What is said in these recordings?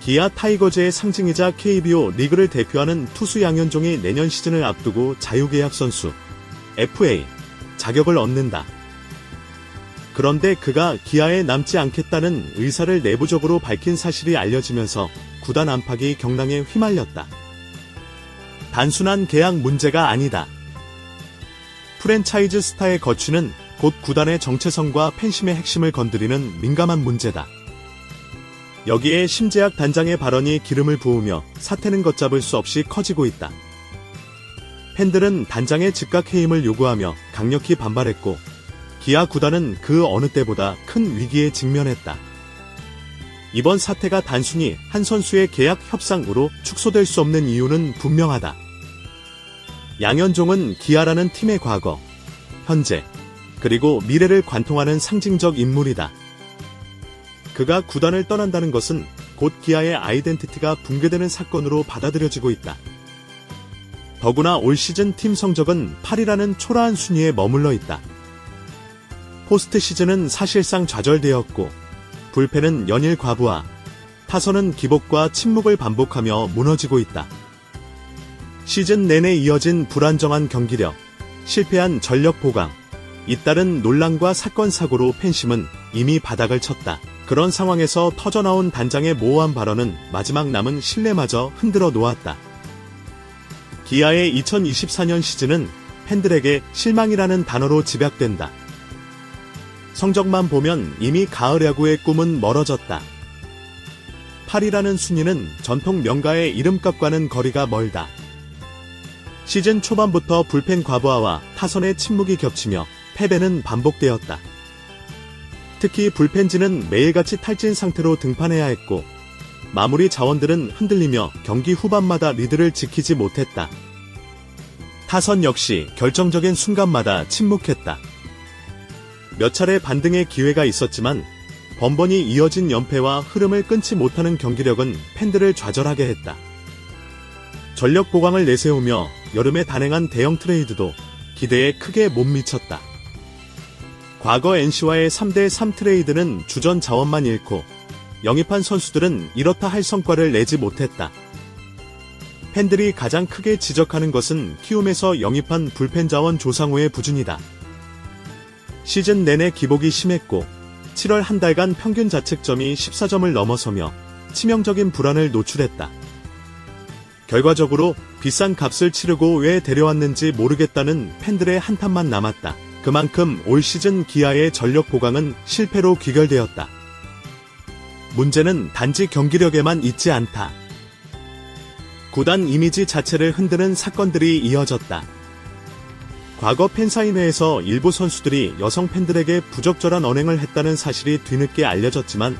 기아 타이거즈의 상징이자 KBO 리그를 대표하는 투수 양현종이 내년 시즌을 앞두고 자유계약 선수 FA 자격을 얻는다. 그런데 그가 기아에 남지 않겠다는 의사를 내부적으로 밝힌 사실이 알려지면서 구단 안팎이 경랑에 휘말렸다. 단순한 계약 문제가 아니다. 프랜차이즈 스타의 거취는 곧 구단의 정체성과 팬심의 핵심을 건드리는 민감한 문제다. 여기에 심재학 단장의 발언이 기름을 부으며 사태는 걷잡을 수 없이 커지고 있다. 팬들은 단장의 즉각 해임을 요구하며 강력히 반발했고 기아 구단은 그 어느 때보다 큰 위기에 직면했다. 이번 사태가 단순히 한 선수의 계약 협상으로 축소될 수 없는 이유는 분명하다. 양현종은 기아라는 팀의 과거, 현재, 그리고 미래를 관통하는 상징적 인물이다. 그가 구단을 떠난다는 것은 곧 기아의 아이덴티티가 붕괴되는 사건으로 받아들여지고 있다. 더구나 올 시즌 팀 성적은 8위라는 초라한 순위에 머물러 있다. 포스트 시즌은 사실상 좌절되었고 불펜은 연일 과부하, 타선은 기복과 침묵을 반복하며 무너지고 있다. 시즌 내내 이어진 불안정한 경기력, 실패한 전력 보강, 잇따른 논란과 사건 사고로 팬심은 이미 바닥을 쳤다. 그런 상황에서 터져나온 단장의 모호한 발언은 마지막 남은 신뢰마저 흔들어 놓았다. 기아의 2024년 시즌은 팬들에게 실망이라는 단어로 집약된다. 성적만 보면 이미 가을 야구의 꿈은 멀어졌다. 8위라는 순위는 전통 명가의 이름값과는 거리가 멀다. 시즌 초반부터 불펜 과부하와 타선의 침묵이 겹치며 패배는 반복되었다. 특히 불펜진은 매일같이 탈진 상태로 등판해야 했고 마무리 자원들은 흔들리며 경기 후반마다 리드를 지키지 못했다. 타선 역시 결정적인 순간마다 침묵했다. 몇 차례 반등의 기회가 있었지만 번번이 이어진 연패와 흐름을 끊지 못하는 경기력은 팬들을 좌절하게 했다. 전력 보강을 내세우며 여름에 단행한 대형 트레이드도 기대에 크게 못 미쳤다. 과거 NC와의 3대3 트레이드는 주전 자원만 잃고 영입한 선수들은 이렇다 할 성과를 내지 못했다. 팬들이 가장 크게 지적하는 것은 키움에서 영입한 불펜 자원 조상우의 부진이다. 시즌 내내 기복이 심했고 7월 한 달간 평균 자책점이 14점을 넘어서며 치명적인 불안을 노출했다. 결과적으로 비싼 값을 치르고 왜 데려왔는지 모르겠다는 팬들의 한탄만 남았다. 그만큼 올 시즌 기아의 전력 보강은 실패로 귀결되었다. 문제는 단지 경기력에만 있지 않다. 구단 이미지 자체를 흔드는 사건들이 이어졌다. 과거 팬사인회에서 일부 선수들이 여성 팬들에게 부적절한 언행을 했다는 사실이 뒤늦게 알려졌지만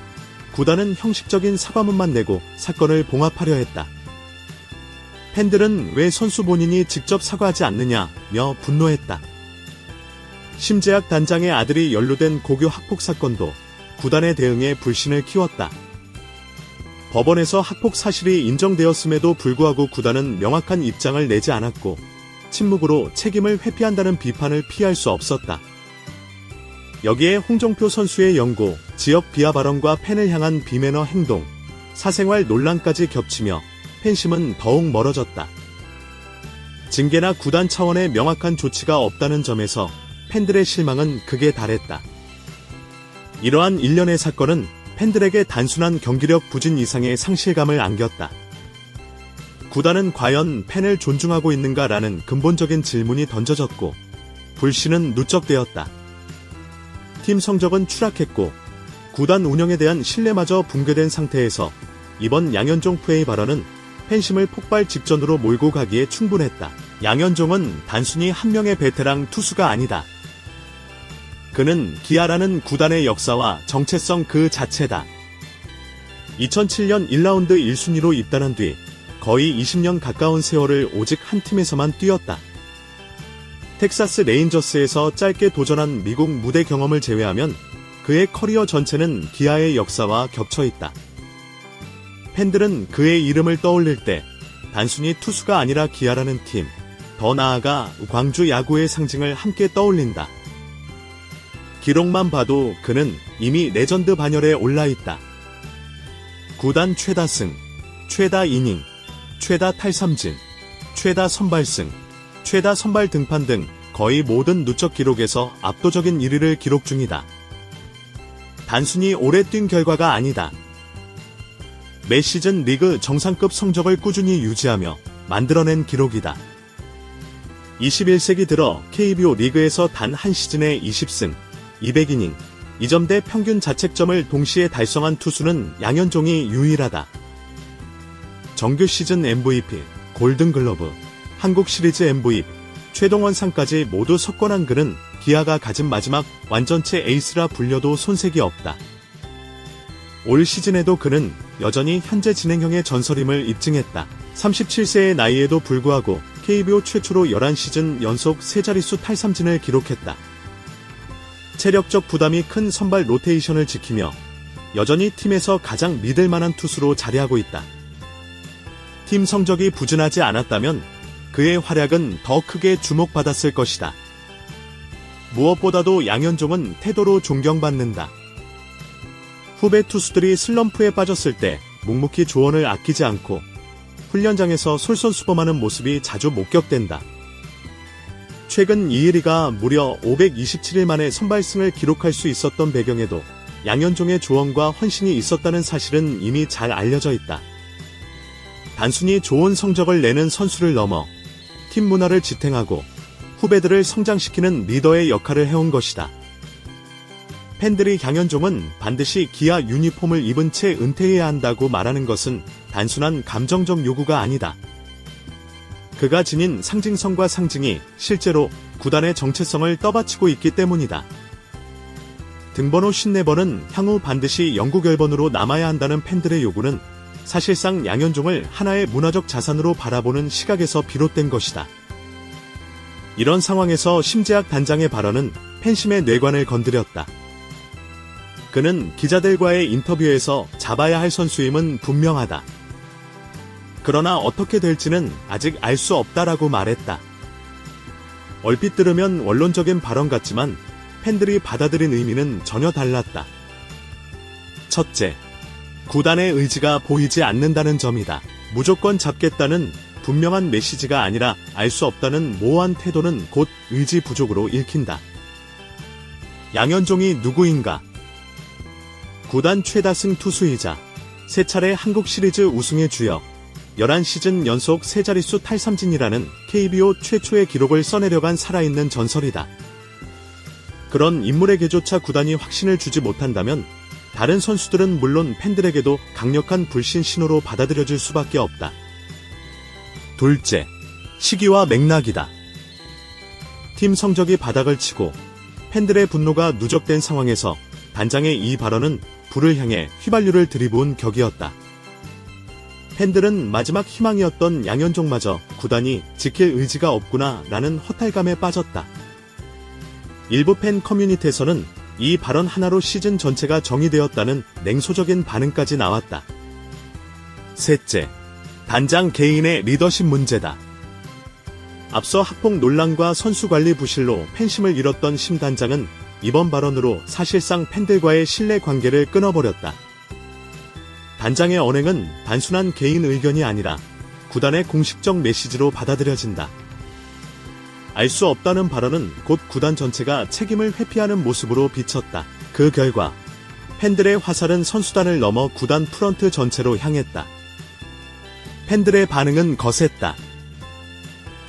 구단은 형식적인 사과문만 내고 사건을 봉합하려 했다. 팬들은 왜 선수 본인이 직접 사과하지 않느냐며 분노했다. 심재학 단장의 아들이 연루된 고교 학폭 사건도 구단의 대응에 불신을 키웠다. 법원에서 학폭 사실이 인정되었음에도 불구하고 구단은 명확한 입장을 내지 않았고 침묵으로 책임을 회피한다는 비판을 피할 수 없었다. 여기에 홍정표 선수의 연고, 지역 비하 발언과 팬을 향한 비매너 행동, 사생활 논란까지 겹치며 팬심은 더욱 멀어졌다. 징계나 구단 차원의 명확한 조치가 없다는 점에서 팬들의 실망은 극에 달했다. 이러한 일련의 사건은 팬들에게 단순한 경기력 부진 이상의 상실감을 안겼다. 구단은 과연 팬을 존중하고 있는가라는 근본적인 질문이 던져졌고 불신은 누적되었다. 팀 성적은 추락했고 구단 운영에 대한 신뢰마저 붕괴된 상태에서 이번 양현종 FA 발언은 팬심을 폭발 직전으로 몰고 가기에 충분했다. 양현종은 단순히 한 명의 베테랑 투수가 아니다. 그는 기아라는 구단의 역사와 정체성 그 자체다. 2007년 1라운드 1순위로 입단한 뒤 거의 20년 가까운 세월을 오직 한 팀에서만 뛰었다. 텍사스 레인저스에서 짧게 도전한 미국 무대 경험을 제외하면 그의 커리어 전체는 기아의 역사와 겹쳐 있다. 팬들은 그의 이름을 떠올릴 때 단순히 투수가 아니라 기아라는 팀, 더 나아가 광주 야구의 상징을 함께 떠올린다. 기록만 봐도 그는 이미 레전드 반열에 올라 있다. 구단 최다 승, 최다 이닝, 최다 탈삼진, 최다 선발승, 최다 선발 등판 등 거의 모든 누적 기록에서 압도적인 1위를 기록 중이다. 단순히 오래 뛴 결과가 아니다. 매 시즌 리그 정상급 성적을 꾸준히 유지하며 만들어낸 기록이다. 21세기 들어 KBO 리그에서 단 한 시즌에 20승, 200이닝, 2점대 평균 자책점을 동시에 달성한 투수는 양현종이 유일하다. 정규 시즌 MVP, 골든글러브, 한국 시리즈 MVP, 최동원상까지 모두 석권한 그는 기아가 가진 마지막 완전체 에이스라 불려도 손색이 없다. 올 시즌에도 그는 여전히 현재 진행형의 전설임을 입증했다. 37세의 나이에도 불구하고 KBO 최초로 11시즌 연속 세 자릿수 탈삼진을 기록했다. 체력적 부담이 큰 선발 로테이션을 지키며 여전히 팀에서 가장 믿을 만한 투수로 자리하고 있다. 팀 성적이 부진하지 않았다면 그의 활약은 더 크게 주목받았을 것이다. 무엇보다도 양현종은 태도로 존경받는다. 후배 투수들이 슬럼프에 빠졌을 때 묵묵히 조언을 아끼지 않고 훈련장에서 솔선수범하는 모습이 자주 목격된다. 최근 이일이가 무려 527일 만에 선발승을 기록할 수 있었던 배경에도 양현종의 조언과 헌신이 있었다는 사실은 이미 잘 알려져 있다. 단순히 좋은 성적을 내는 선수를 넘어 팀 문화를 지탱하고 후배들을 성장시키는 리더의 역할을 해온 것이다. 팬들이 양현종은 반드시 기아 유니폼을 입은 채 은퇴해야 한다고 말하는 것은 단순한 감정적 요구가 아니다. 그가 지닌 상징성과 상징이 실제로 구단의 정체성을 떠받치고 있기 때문이다. 등번호 54번은 향후 반드시 영구 결번으로 남아야 한다는 팬들의 요구는 사실상 양현종을 하나의 문화적 자산으로 바라보는 시각에서 비롯된 것이다. 이런 상황에서 심재학 단장의 발언은 팬심의 뇌관을 건드렸다. 그는 기자들과의 인터뷰에서 잡아야 할 선수임은 분명하다. 그러나 어떻게 될지는 아직 알 수 없다라고 말했다. 얼핏 들으면 원론적인 발언 같지만 팬들이 받아들인 의미는 전혀 달랐다. 첫째, 구단의 의지가 보이지 않는다는 점이다. 무조건 잡겠다는 분명한 메시지가 아니라 알 수 없다는 모호한 태도는 곧 의지 부족으로 읽힌다. 양현종이 누구인가? 구단 최다승 투수이자 세 차례 한국 시리즈 우승의 주역, 11시즌 연속 세 자릿수 탈삼진이라는 KBO 최초의 기록을 써내려간 살아있는 전설이다. 그런 인물에게조차 구단이 확신을 주지 못한다면 다른 선수들은 물론 팬들에게도 강력한 불신 신호로 받아들여질 수밖에 없다. 둘째, 시기와 맥락이다. 팀 성적이 바닥을 치고 팬들의 분노가 누적된 상황에서 단장의 이 발언은 불을 향해 휘발유를 들이부은 격이었다. 팬들은 마지막 희망이었던 양현종마저 구단이 지킬 의지가 없구나 라는 허탈감에 빠졌다. 일부 팬 커뮤니티에서는 이 발언 하나로 시즌 전체가 정의되었다는 냉소적인 반응까지 나왔다. 셋째, 단장 개인의 리더십 문제다. 앞서 학폭 논란과 선수 관리 부실로 팬심을 잃었던 심 단장은 이번 발언으로 사실상 팬들과의 신뢰 관계를 끊어버렸다. 단장의 언행은 단순한 개인 의견이 아니라 구단의 공식적 메시지로 받아들여진다. 알 수 없다는 발언은 곧 구단 전체가 책임을 회피하는 모습으로 비쳤다. 그 결과 팬들의 화살은 선수단을 넘어 구단 프런트 전체로 향했다. 팬들의 반응은 거셌다.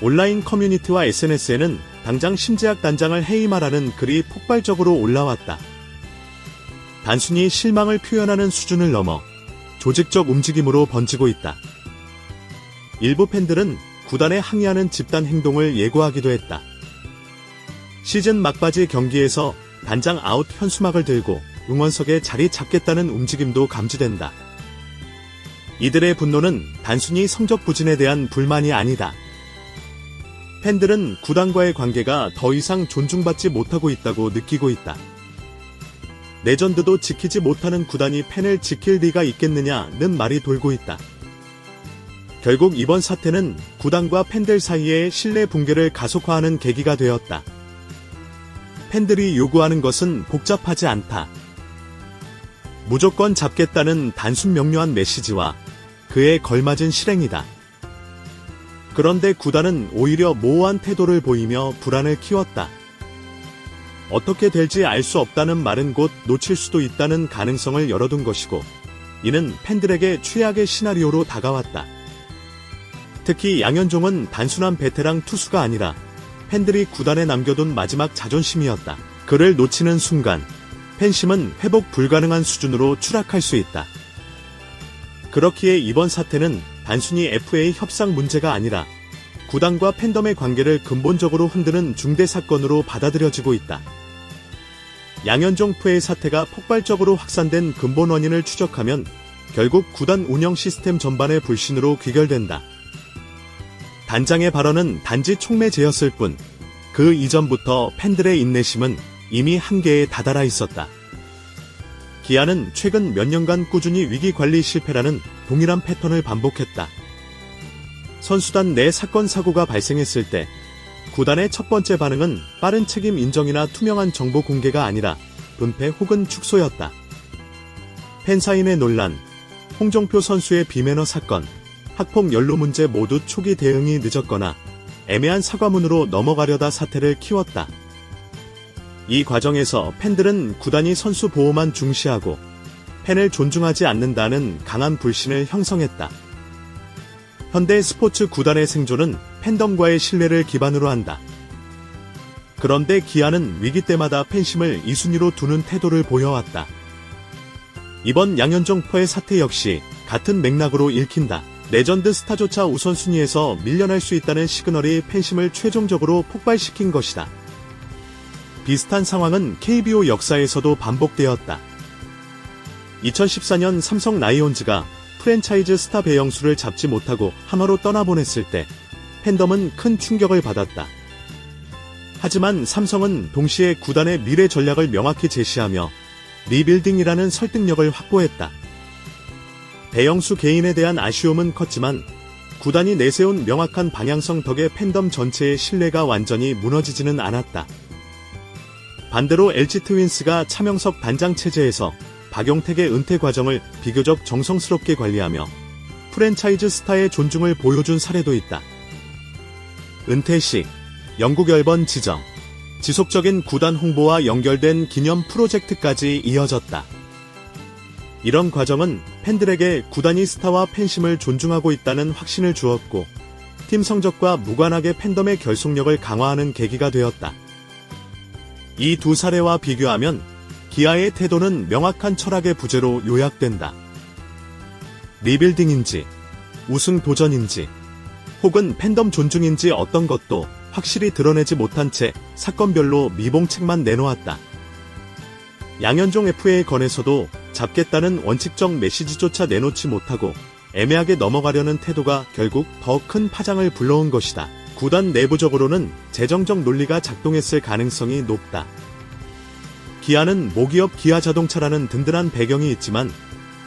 온라인 커뮤니티와 SNS에는 당장 심재학 단장을 해임하라는 글이 폭발적으로 올라왔다. 단순히 실망을 표현하는 수준을 넘어 조직적 움직임으로 번지고 있다. 일부 팬들은 구단에 항의하는 집단 행동을 예고하기도 했다. 시즌 막바지 경기에서 단장 아웃 현수막을 들고 응원석에 자리 잡겠다는 움직임도 감지된다. 이들의 분노는 단순히 성적 부진에 대한 불만이 아니다. 팬들은 구단과의 관계가 더 이상 존중받지 못하고 있다고 느끼고 있다. 레전드도 지키지 못하는 구단이 팬을 지킬 리가 있겠느냐는 말이 돌고 있다. 결국 이번 사태는 구단과 팬들 사이의 신뢰 붕괴를 가속화하는 계기가 되었다. 팬들이 요구하는 것은 복잡하지 않다. 무조건 잡겠다는 단순 명료한 메시지와 그에 걸맞은 실행이다. 그런데 구단은 오히려 모호한 태도를 보이며 불안을 키웠다. 어떻게 될지 알 수 없다는 말은 곧 놓칠 수도 있다는 가능성을 열어둔 것이고, 이는 팬들에게 최악의 시나리오로 다가왔다. 특히 양현종은 단순한 베테랑 투수가 아니라 팬들이 구단에 남겨둔 마지막 자존심이었다. 그를 놓치는 순간 팬심은 회복 불가능한 수준으로 추락할 수 있다. 그렇기에 이번 사태는 단순히 FA 협상 문제가 아니라 구단과 팬덤의 관계를 근본적으로 흔드는 중대 사건으로 받아들여지고 있다. 양현종 FA 사태가 폭발적으로 확산된 근본 원인을 추적하면 결국 구단 운영 시스템 전반의 불신으로 귀결된다. 단장의 발언은 단지 촉매제였을 뿐, 그 이전부터 팬들의 인내심은 이미 한계에 다다라 있었다. 기아는 최근 몇 년간 꾸준히 위기 관리 실패라는 동일한 패턴을 반복했다. 선수단 내 사건 사고가 발생했을 때 구단의 첫 번째 반응은 빠른 책임 인정이나 투명한 정보 공개가 아니라 은폐 혹은 축소였다. 팬사인회 논란, 홍정표 선수의 비매너 사건, 학폭 연루 문제 모두 초기 대응이 늦었거나 애매한 사과문으로 넘어가려다 사태를 키웠다. 이 과정에서 팬들은 구단이 선수 보호만 중시하고 팬을 존중하지 않는다는 강한 불신을 형성했다. 현대 스포츠 구단의 생존은 팬덤과의 신뢰를 기반으로 한다. 그런데 기아는 위기 때마다 팬심을 2순위로 두는 태도를 보여왔다. 이번 양현종 포의 사태 역시 같은 맥락으로 읽힌다. 레전드 스타조차 우선순위에서 밀려날 수 있다는 시그널이 팬심을 최종적으로 폭발시킨 것이다. 비슷한 상황은 KBO 역사에서도 반복되었다. 2014년 삼성 라이온즈가 프랜차이즈 스타 배영수를 잡지 못하고 한화로 떠나보냈을 때 팬덤은 큰 충격을 받았다. 하지만 삼성은 동시에 구단의 미래 전략을 명확히 제시하며 리빌딩이라는 설득력을 확보했다. 배영수 개인에 대한 아쉬움은 컸지만 구단이 내세운 명확한 방향성 덕에 팬덤 전체의 신뢰가 완전히 무너지지는 않았다. 반대로 LG 트윈스가 차명석 단장 체제에서 박용택의 은퇴 과정을 비교적 정성스럽게 관리하며 프랜차이즈 스타의 존중을 보여준 사례도 있다. 은퇴 시 영국 열번 지정, 지속적인 구단 홍보와 연결된 기념 프로젝트까지 이어졌다. 이런 과정은 팬들에게 구단이 스타와 팬심을 존중하고 있다는 확신을 주었고, 팀 성적과 무관하게 팬덤의 결속력을 강화하는 계기가 되었다. 이 두 사례와 비교하면 기아의 태도는 명확한 철학의 부재로 요약된다. 리빌딩인지, 우승 도전인지, 혹은 팬덤 존중인지 어떤 것도 확실히 드러내지 못한 채 사건별로 미봉책만 내놓았다. 양현종 FA 건에서도 잡겠다는 원칙적 메시지조차 내놓지 못하고 애매하게 넘어가려는 태도가 결국 더 큰 파장을 불러온 것이다. 구단 내부적으로는 재정적 논리가 작동했을 가능성이 높다. 기아는 모기업 기아자동차라는 든든한 배경이 있지만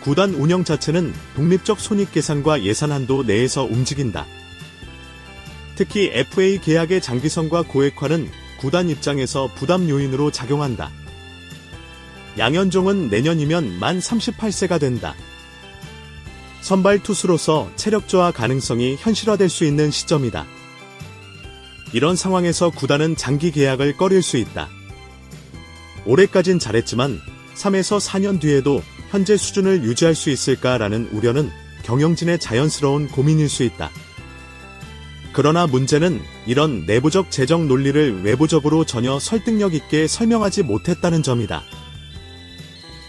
구단 운영 자체는 독립적 손익계산과 예산 한도 내에서 움직인다. 특히 FA 계약의 장기성과 고액화는 구단 입장에서 부담 요인으로 작용한다. 양현종은 내년이면 만 38세가 된다. 선발 투수로서 체력 저하 가능성이 현실화될 수 있는 시점이다. 이런 상황에서 구단은 장기 계약을 꺼릴 수 있다. 올해까진 잘했지만 3에서 4년 뒤에도 현재 수준을 유지할 수 있을까라는 우려는 경영진의 자연스러운 고민일 수 있다. 그러나 문제는 이런 내부적 재정 논리를 외부적으로 전혀 설득력 있게 설명하지 못했다는 점이다.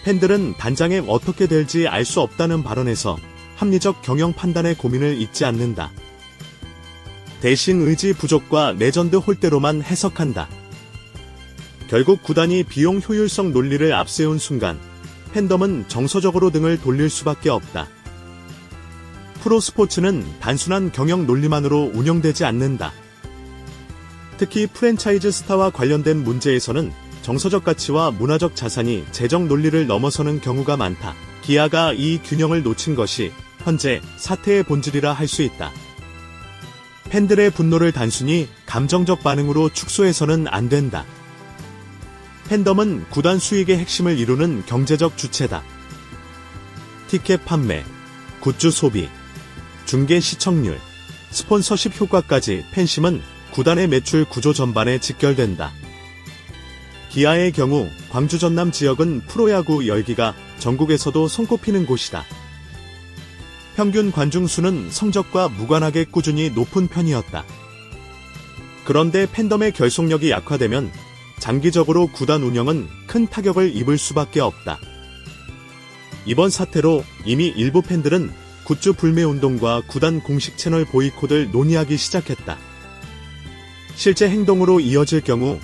팬들은 단장에 어떻게 될지 알 수 없다는 발언에서 합리적 경영 판단의 고민을 잊지 않는다. 대신 의지 부족과 레전드 홀대로만 해석한다. 결국 구단이 비용 효율성 논리를 앞세운 순간 팬덤은 정서적으로 등을 돌릴 수밖에 없다. 프로스포츠는 단순한 경영 논리만으로 운영되지 않는다. 특히 프랜차이즈 스타와 관련된 문제에서는 정서적 가치와 문화적 자산이 재정 논리를 넘어서는 경우가 많다. 기아가 이 균형을 놓친 것이 현재 사태의 본질이라 할 수 있다. 팬들의 분노를 단순히 감정적 반응으로 축소해서는 안 된다. 팬덤은 구단 수익의 핵심을 이루는 경제적 주체다. 티켓 판매, 굿즈 소비, 중계 시청률, 스폰서십 효과까지 팬심은 구단의 매출 구조 전반에 직결된다. 기아의 경우 광주 전남 지역은 프로야구 열기가 전국에서도 손꼽히는 곳이다. 평균 관중 수는 성적과 무관하게 꾸준히 높은 편이었다. 그런데 팬덤의 결속력이 약화되면 장기적으로 구단 운영은 큰 타격을 입을 수밖에 없다. 이번 사태로 이미 일부 팬들은 굿즈 불매 운동과 구단 공식 채널 보이콧을 논의하기 시작했다. 실제 행동으로 이어질 경우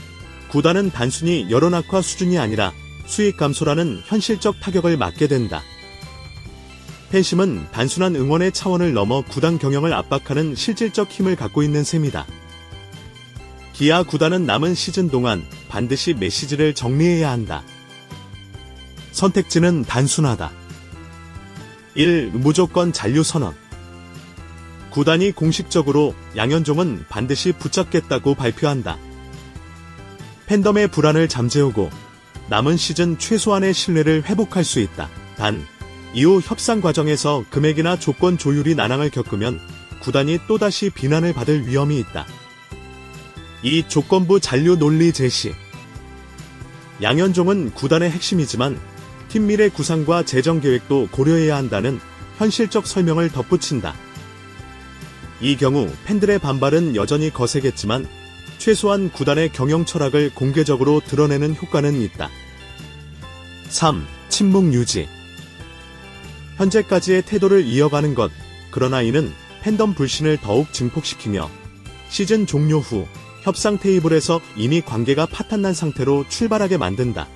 구단은 단순히 여론 악화 수준이 아니라 수익 감소라는 현실적 타격을 맞게 된다. 팬심은 단순한 응원의 차원을 넘어 구단 경영을 압박하는 실질적 힘을 갖고 있는 셈이다. 기아 구단은 남은 시즌 동안 반드시 메시지를 정리해야 한다. 선택지는 단순하다. 1. 무조건 잔류 선언. 구단이 공식적으로 양현종은 반드시 붙잡겠다고 발표한다. 팬덤의 불안을 잠재우고 남은 시즌 최소한의 신뢰를 회복할 수 있다. 단, 이후 협상 과정에서 금액이나 조건 조율이 난항을 겪으면 구단이 또다시 비난을 받을 위험이 있다. 이 조건부 잔류 논리 제시. 양현종은 구단의 핵심이지만 팀 미래 구상과 재정 계획도 고려해야 한다는 현실적 설명을 덧붙인다. 이 경우 팬들의 반발은 여전히 거세겠지만 최소한 구단의 경영 철학을 공개적으로 드러내는 효과는 있다. 3. 침묵 유지. 현재까지의 태도를 이어가는 것, 그러나 이는 팬덤 불신을 더욱 증폭시키며 시즌 종료 후 협상 테이블에서 이미 관계가 파탄난 상태로 출발하게 만든다.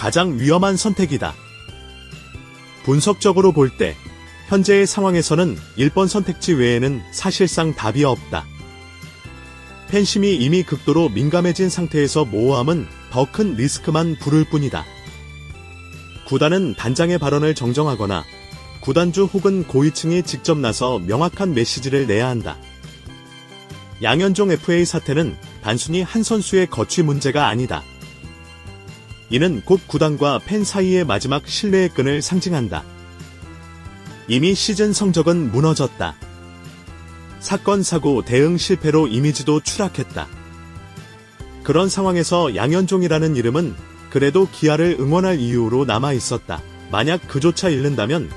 가장 위험한 선택이다. 분석적으로 볼 때 현재의 상황에서는 1번 선택지 외에는 사실상 답이 없다. 팬심이 이미 극도로 민감해진 상태에서 모호함은 더 큰 리스크만 부를 뿐이다. 구단은 단장의 발언을 정정하거나 구단주 혹은 고위층이 직접 나서 명확한 메시지를 내야 한다. 양현종 FA 사태는 단순히 한 선수의 거취 문제가 아니다. 이는 곧 구단과 팬 사이의 마지막 신뢰의 끈을 상징한다. 이미 시즌 성적은 무너졌다. 사건, 사고, 대응 실패로 이미지도 추락했다. 그런 상황에서 양현종이라는 이름은 그래도 기아를 응원할 이유로 남아 있었다. 만약 그조차 잃는다면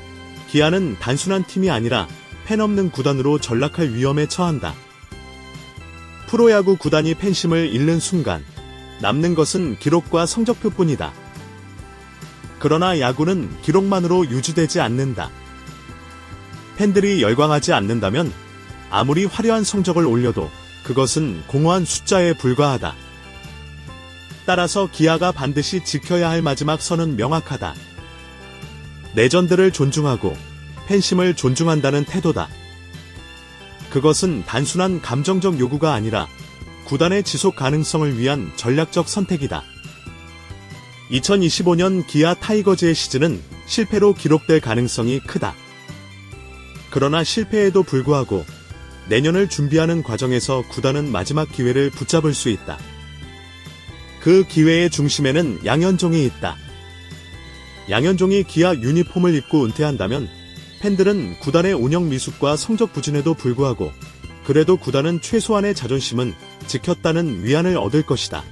기아는 단순한 팀이 아니라 팬 없는 구단으로 전락할 위험에 처한다. 프로야구 구단이 팬심을 잃는 순간 남는 것은 기록과 성적표뿐이다. 그러나 야구는 기록만으로 유지되지 않는다. 팬들이 열광하지 않는다면 아무리 화려한 성적을 올려도 그것은 공허한 숫자에 불과하다. 따라서 기아가 반드시 지켜야 할 마지막 선은 명확하다. 레전드를 존중하고 팬심을 존중한다는 태도다. 그것은 단순한 감정적 요구가 아니라 구단의 지속 가능성을 위한 전략적 선택이다. 2025년 기아 타이거즈의 시즌은 실패로 기록될 가능성이 크다. 그러나 실패에도 불구하고 내년을 준비하는 과정에서 구단은 마지막 기회를 붙잡을 수 있다. 그 기회의 중심에는 양현종이 있다. 양현종이 기아 유니폼을 입고 은퇴한다면 팬들은 구단의 운영 미숙과 성적 부진에도 불구하고 그래도 구단은 최소한의 자존심은 지켰다는 위안을 얻을 것이다.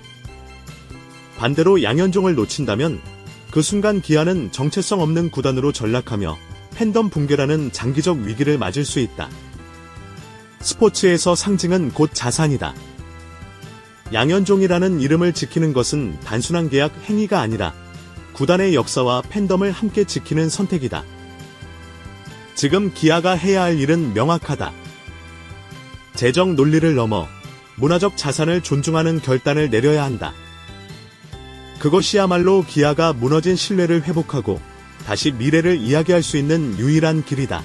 반대로 양현종을 놓친다면 그 순간 기아는 정체성 없는 구단으로 전락하며 팬덤 붕괴라는 장기적 위기를 맞을 수 있다. 스포츠에서 상징은 곧 자산이다. 양현종이라는 이름을 지키는 것은 단순한 계약 행위가 아니라 구단의 역사와 팬덤을 함께 지키는 선택이다. 지금 기아가 해야 할 일은 명확하다. 재정 논리를 넘어 문화적 자산을 존중하는 결단을 내려야 한다. 그것이야말로 기아가 무너진 신뢰를 회복하고 다시 미래를 이야기할 수 있는 유일한 길이다.